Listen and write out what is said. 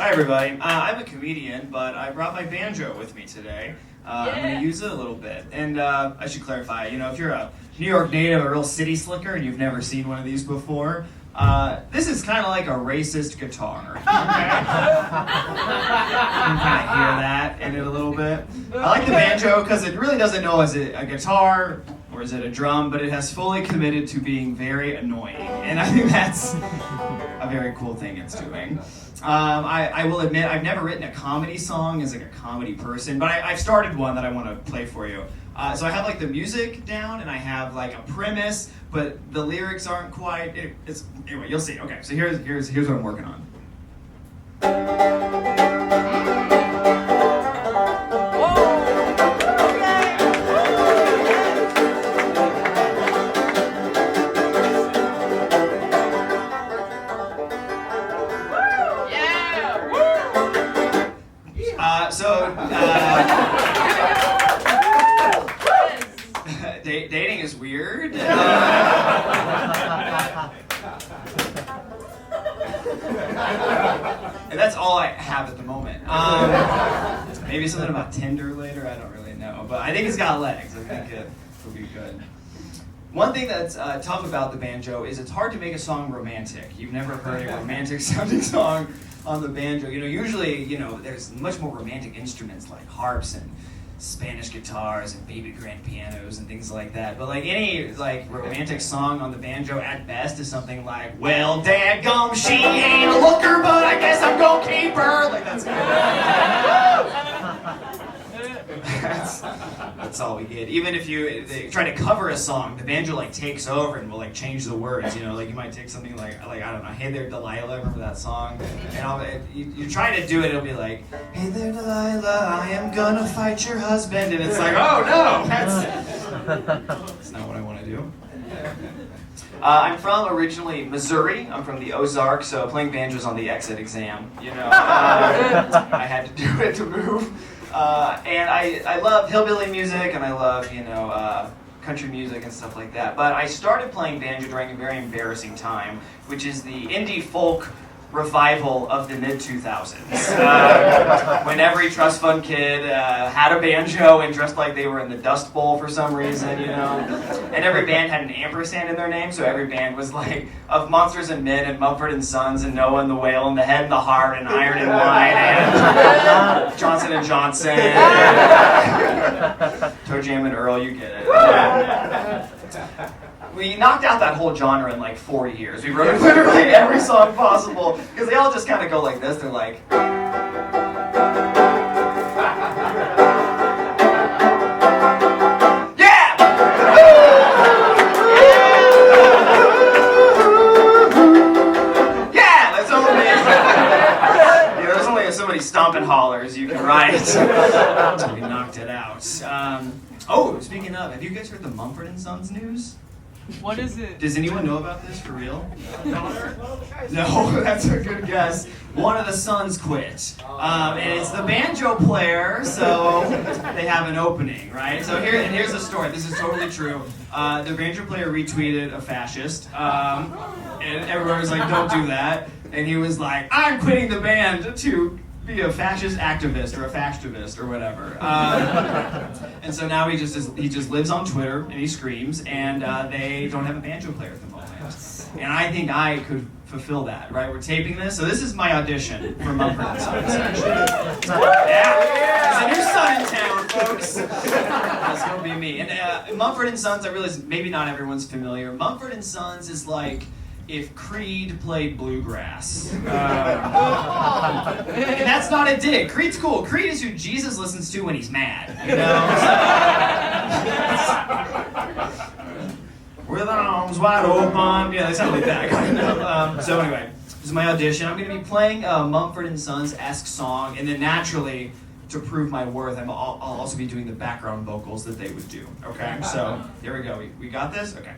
Hi everybody, I'm a comedian, but I brought my banjo with me today. I'm going to use it a little bit. And I should clarify, if you're a New York native, a real city slicker, and you've never seen one of these before, this is kind of like a racist guitar. Okay? You can kind of hear that in it a little bit. I like the banjo because it really doesn't know is it a guitar or is it a drum, but it has fully committed to being very annoying. And I think that's a very cool thing it's doing. I will admit I've never written a comedy song as like a comedy person, but I've started one that I want to play for you. So I have like the music down and I have like a premise, but the lyrics aren't quite. Anyway, you'll see. Okay, so here's what I'm working on. Dating is weird. And that's all I have at the moment. Maybe something about Tinder later, I don't really know. But I think it's got legs. I think it will be good. One thing that's tough about the banjo is it's hard to make a song romantic. You've never heard a romantic sounding song on the banjo. Usually, there's much more romantic instruments like harps and Spanish guitars and baby grand pianos and things like that. But any romantic song on the banjo at best is something like, well, dadgum, she ain't a looker, but I guess I'm gonna keep her. That's all we get. Even if they try to cover a song, the banjo takes over and will change the words. You might take something like I don't know, Hey There Delilah, remember that song? And you try to do it, it'll be like, Hey there Delilah, I am gonna fight your husband, and it's like, oh no, that's not what I want to do. I'm from originally Missouri. I'm from the Ozarks, so playing banjo's on the exit exam. I had to do it to move. And I love hillbilly music, and I love, country music and stuff like that. But I started playing banjo during a very embarrassing time, which is the indie folk revival of the mid-2000s. When every trust fund kid had a banjo and dressed like they were in the Dust Bowl for some reason, And every band had an ampersand in their name, so every band was of Monsters and Men and Mumford & Sons and Noah and the Whale and The Head and the Heart and Iron and Wine and Johnson & Johnson. Toe Jam and Earl, you get it. We knocked out that whole genre in 4 years. We wrote literally every song possible because they all just kind of go like this. They're like, yeah, yeah. That's only there's only so many stomping hollers you can write. So we knocked it out. Speaking of, have you guys heard the Mumford & Sons news? What is it? Does anyone know about this for real? No, that's a good guess. One of the sons quit. And it's the banjo player, so they have an opening, right? So here's the story. This is totally true. The banjo player retweeted a fascist, and everyone was like, don't do that. And he was like, I'm quitting the band to be a fascist activist or a fastivist or whatever. And so now he just lives on Twitter and he screams, and they don't have a banjo player at the moment. And I think I could fulfill that, right? We're taping this, so this is my audition for Mumford & Sons, actually. Yeah, there's a new son in town, folks. That's gonna be me. And Mumford & Sons, I realize maybe not everyone's familiar. Mumford & Sons is like if Creed played bluegrass. And that's not a dig. Creed's cool. Creed is who Jesus listens to when he's mad, With arms wide open. Yeah, they sound like that kind of. So anyway, this is my audition. I'm going to be playing a Mumford & Sons-esque song, and then naturally, to prove my worth, I'll also be doing the background vocals that they would do. Okay, so here we go. We got this? Okay.